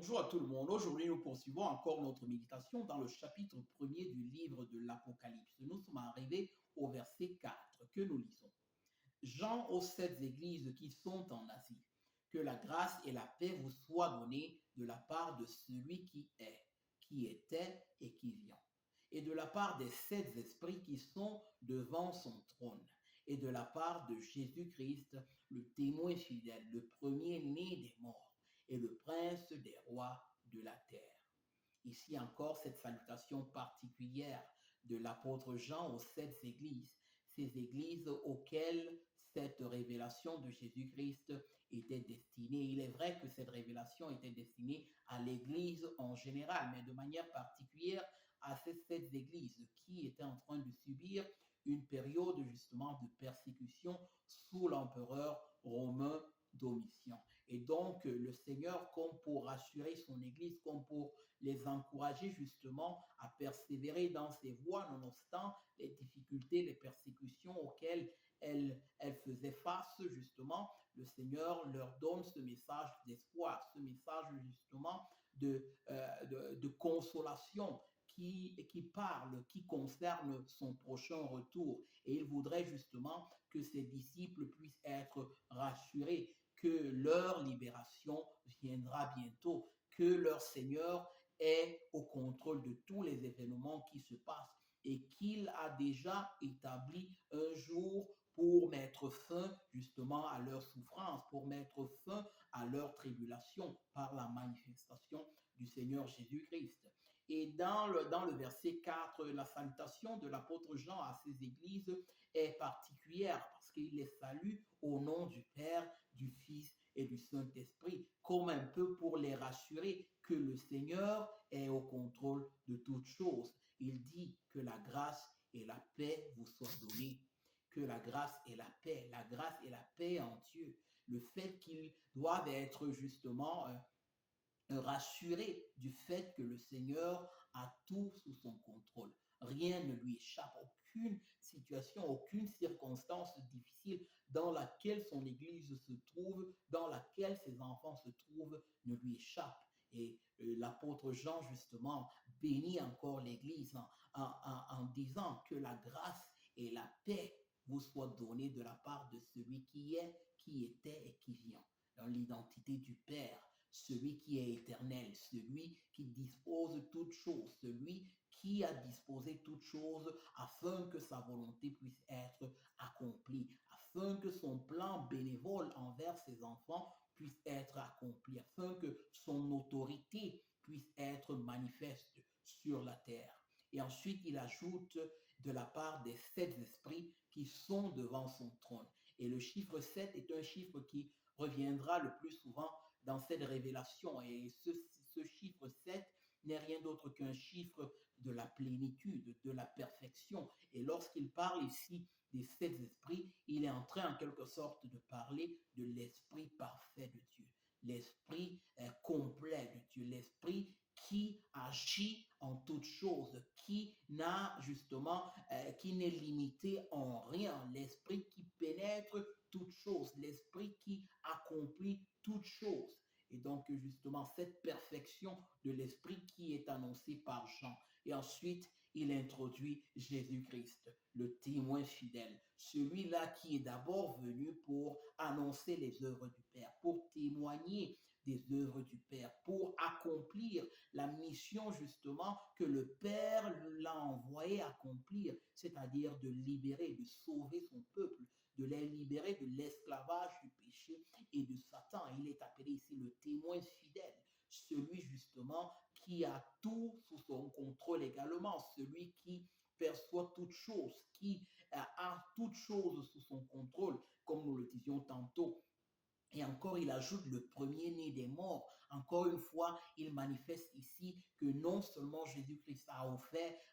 Bonjour à tout le monde. Aujourd'hui, nous poursuivons encore notre méditation dans le chapitre premier du livre de l'Apocalypse. Nous sommes arrivés au verset 4 que nous lisons. Jean aux sept églises qui sont en Asie. Que la grâce et la paix vous soient données de la part de celui qui est, qui était et qui vient, et de la part des sept esprits qui sont devant son trône, et de la part de Jésus-Christ, le témoin fidèle, le premier-né des morts, et le prince des rois de la terre. Ici encore, cette salutation particulière de l'apôtre Jean aux sept églises, ces églises auxquelles cette révélation de Jésus-Christ était destinée. Il est vrai que cette révélation était destinée à l'Église en général, mais de manière particulière à ces sept églises qui étaient en train de subir une période justement de persécution sous l'empereur romain Domitian. Et donc, le Seigneur, comme pour rassurer son Église, comme pour les encourager justement à persévérer dans ses voies, nonobstant les difficultés, les persécutions auxquelles elles faisaient face, justement, le Seigneur leur donne ce message d'espoir, ce message justement de consolation qui parle, qui concerne son prochain retour. Et il voudrait justement que ses disciples puissent être rassurés que leur libération viendra bientôt, que leur Seigneur est au contrôle de tous les événements qui se passent et qu'il a déjà établi un jour pour mettre fin justement à leur souffrance, pour mettre fin à leur tribulation par la manifestation du Seigneur Jésus-Christ. Et dans le verset 4, la salutation de l'apôtre Jean à ces églises est particulière parce qu'il les salue au nom du Père, du Fils et du Saint-Esprit, comme un peu pour les rassurer que le Seigneur est au contrôle de toutes choses. Il dit que la grâce et la paix vous soient données. Que la grâce et la paix en Dieu, le fait qu'ils doivent être justement rassurés du fait que le Seigneur a tout sous son contrôle. Rien ne lui échappe, aucune situation, aucune circonstance difficile dans laquelle son Église se trouve, dans laquelle ses enfants se trouvent, ne lui échappe. Et l'apôtre Jean, justement, bénit encore l'Église en disant que la grâce et la paix vous soient données de la part de celui qui est, qui était et qui vient, dans l'identité du Père, celui qui est éternel, celui qui dispose toutes choses, celui qui a disposé toutes choses afin que sa volonté puisse être accomplie, afin que son plan bénévole envers ses enfants puisse être accompli, afin que son autorité puisse être manifeste sur la terre. Et ensuite, il ajoute de la part des sept esprits qui sont devant son trône. Et le chiffre 7 est un chiffre qui reviendra le plus souvent dans cette révélation. Et ce chiffre 7 n'est rien d'autre qu'un chiffre de la plénitude, de la perfection. Et lorsqu'il parle ici des sept esprits, il est en train en quelque sorte de parler de l'esprit parfait de Dieu, l'esprit complet de Dieu, l'esprit qui agit en toutes choses, qui n'a justement, qui n'est limité en rien, l'esprit qui pénètre toutes choses, l'esprit qui accomplit toutes choses. Et donc, justement, cette perfection de l'esprit qui est annoncée par Jean. Et ensuite, il introduit Jésus-Christ, le témoin fidèle, celui-là qui est d'abord venu pour annoncer les œuvres du Père, pour témoigner des œuvres du Père, pour accomplir la mission justement que le Père l'a envoyé accomplir, c'est-à-dire de libérer, de sauver son peuple, de les libérer de l'esclavage du péché et de Satan. Il est appelé ici le témoin fidèle, celui justement qui a tout sous son contrôle également, celui qui perçoit toutes choses, qui a toutes choses sous son contrôle, comme nous le disions tantôt. Et encore, il ajoute le premier-né des morts. Encore une fois, il manifeste ici que non seulement Jésus-Christ a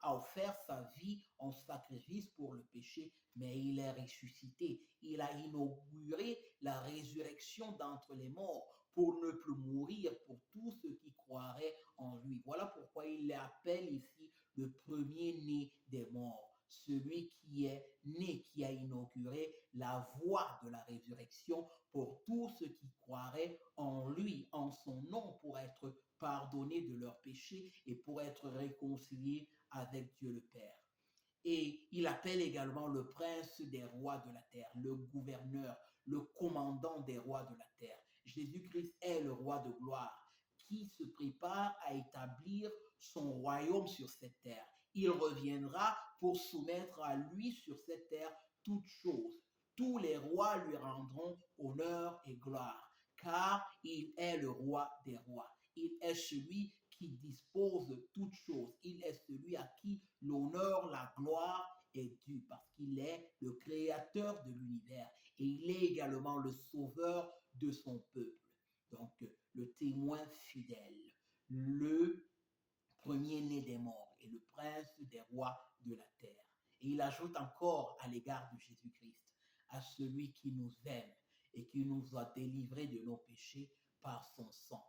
offert sa vie en sacrifice pour le péché, mais il est ressuscité. Il a inauguré la résurrection d'entre les morts pour ne plus mourir pour tous ceux qui croiraient en lui. Voilà pourquoi il l'appelle ici le premier-né des morts, celui qui est né, qui a inauguré la voie de la résurrection pour tous ceux qui croiraient en lui, en son nom, pour être pardonnés de leurs péchés et pour être réconciliés avec Dieu le Père. Et il appelle également le prince des rois de la terre, le gouverneur, le commandant des rois de la terre. Jésus-Christ est le roi de gloire qui se prépare à établir son royaume sur cette terre. Il reviendra pour soumettre à lui sur cette terre toutes choses. Tous les rois lui rendront honneur et gloire, car il est le roi des rois. Il est celui qui dispose de toutes choses. Il est celui à qui l'honneur, la gloire est due, parce qu'il est le créateur de l'univers et il est également le sauveur de son peuple. Donc, le témoin fidèle, le premier-né des morts et le prince des rois de la terre. Et il ajoute encore à l'égard de Jésus-Christ, à celui qui nous aime et qui nous a délivrés de nos péchés par son sang.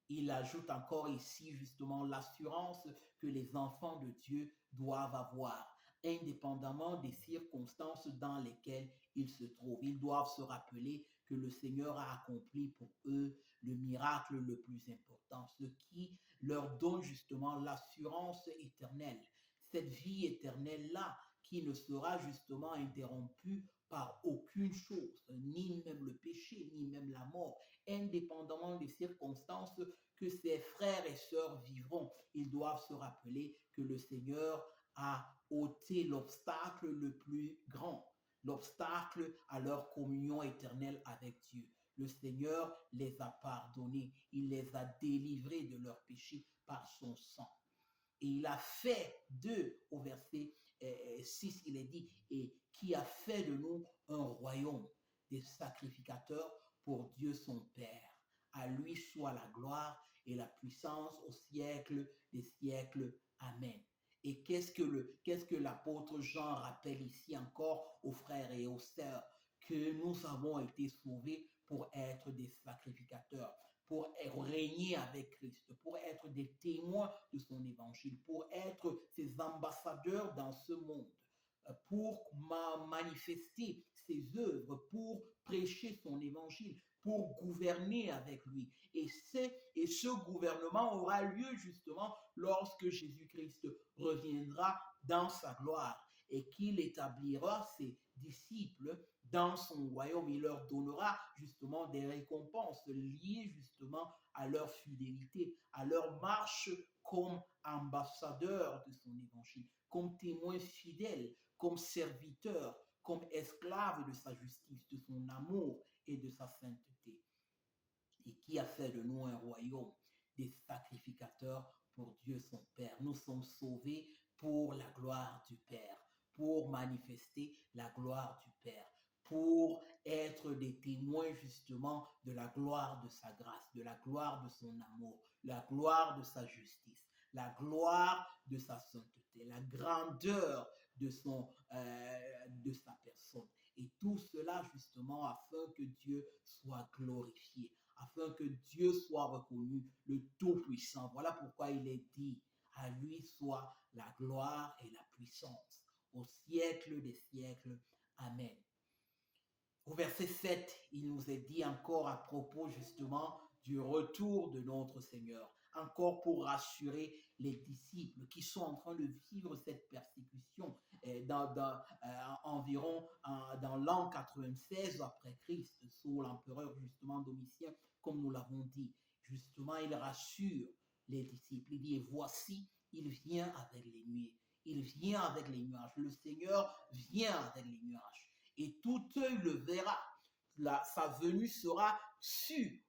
Il ajoute encore ici justement l'assurance que les enfants de Dieu doivent avoir, indépendamment des circonstances dans lesquelles ils se trouvent. Ils doivent se rappeler que le Seigneur a accompli pour eux le miracle le plus important, ce qui leur donne justement l'assurance éternelle, cette vie éternelle-là qui ne sera justement interrompue par aucune chose, ni même le péché, ni même la mort, indépendamment des circonstances que ses frères et sœurs vivront. Ils doivent se rappeler que le Seigneur a ôté l'obstacle le plus grand, l'obstacle à leur communion éternelle avec Dieu. Le Seigneur les a pardonnés, il les a délivrés de leurs péchés par son sang. Et il a fait d'eux, au verset 6, il est dit, et qui a fait de nous un royaume des sacrificateurs pour Dieu son Père. À lui soit la gloire et la puissance au siècle des siècles. Amen. Et qu'est-ce que l'apôtre Jean rappelle ici encore aux frères et aux sœurs? Que nous avons été sauvés pour être des sacrificateurs, pour régner avec Christ, pour être des témoins de son évangile, pour être ses ambassadeurs dans ce monde, pour manifester ses œuvres, pour prêcher son évangile, pour gouverner avec lui. Et ce gouvernement aura lieu justement lorsque Jésus-Christ reviendra dans sa gloire et qu'il établira ses disciples dans son royaume. Il leur donnera justement des récompenses liées justement à leur fidélité, à leur marche comme ambassadeurs de son évangile, comme témoins fidèles, comme serviteurs, comme esclaves de sa justice, de son amour et de sa sainteté. Et qui a fait de nous un royaume des sacrificateurs pour Dieu son Père. Nous sommes sauvés pour la gloire du Père, pour manifester la gloire du Père, pour être des témoins justement de la gloire de sa grâce, de la gloire de son amour, la gloire de sa justice, la gloire de sa sainteté, la grandeur de sa personne. Et tout cela justement afin que Dieu soit glorifié, afin que Dieu soit reconnu le Tout-Puissant. Voilà pourquoi il est dit, à lui soit la gloire et la puissance au siècle des siècles. Amen. Au verset 7, il nous est dit encore à propos justement du retour de notre Seigneur, encore pour rassurer les disciples qui sont en train de vivre cette persécution environ dans l'an 96 après Christ, sous l'empereur justement Domitien, comme nous l'avons dit. Justement, il rassure les disciples. Il dit, voici, il vient avec les nuées. Il vient avec les nuages. Le Seigneur vient avec les nuages. Et tout œil le verra. Sa venue sera su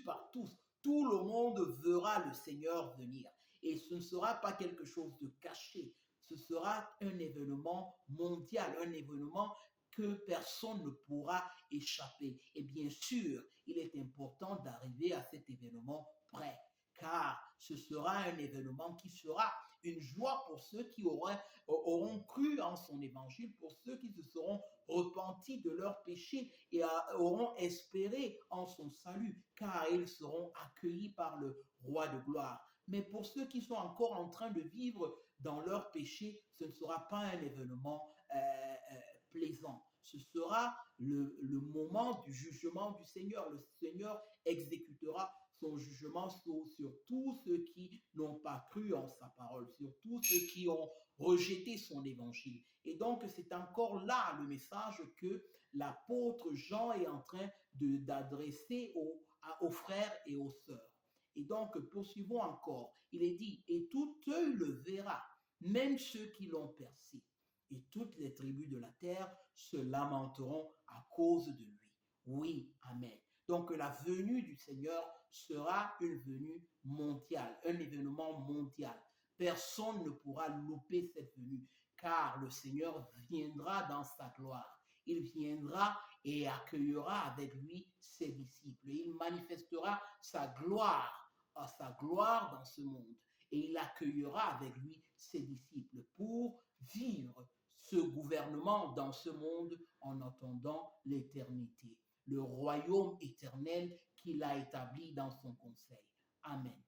par tous. Tout le monde verra le Seigneur venir. Et ce ne sera pas quelque chose de caché. Ce sera un événement mondial, un événement que personne ne pourra échapper. Et bien sûr, il est important d'arriver à cet événement prêt, car ce sera un événement qui sera une joie pour ceux qui auront cru en son évangile, pour ceux qui se seront repentis de leurs péchés et auront espéré en son salut, car ils seront accueillis par le roi de gloire. Mais pour ceux qui sont encore en train de vivre dans leurs péchés, ce ne sera pas un événement plaisant. Ce sera le moment du jugement du Seigneur. Le Seigneur exécutera son jugement sur tous ceux qui n'ont pas cru en sa parole, sur tous ceux qui ont rejeté son évangile. Et donc, c'est encore là le message que l'apôtre Jean est en train d'adresser aux frères et aux sœurs. Et donc, poursuivons encore. Il est dit, et tout œil le verra, même ceux qui l'ont percé. Et toutes les tribus de la terre se lamenteront à cause de lui. Oui, amen. Donc, la venue du Seigneur sera une venue mondiale, un événement mondial. Personne ne pourra louper cette venue, car le Seigneur viendra dans sa gloire. Il viendra et accueillera avec lui ses disciples. Et il manifestera sa gloire dans ce monde. Et il accueillera avec lui ses disciples pour vivre ce gouvernement dans ce monde en attendant l'éternité, le royaume éternel qu'il a établi dans son conseil. Amen.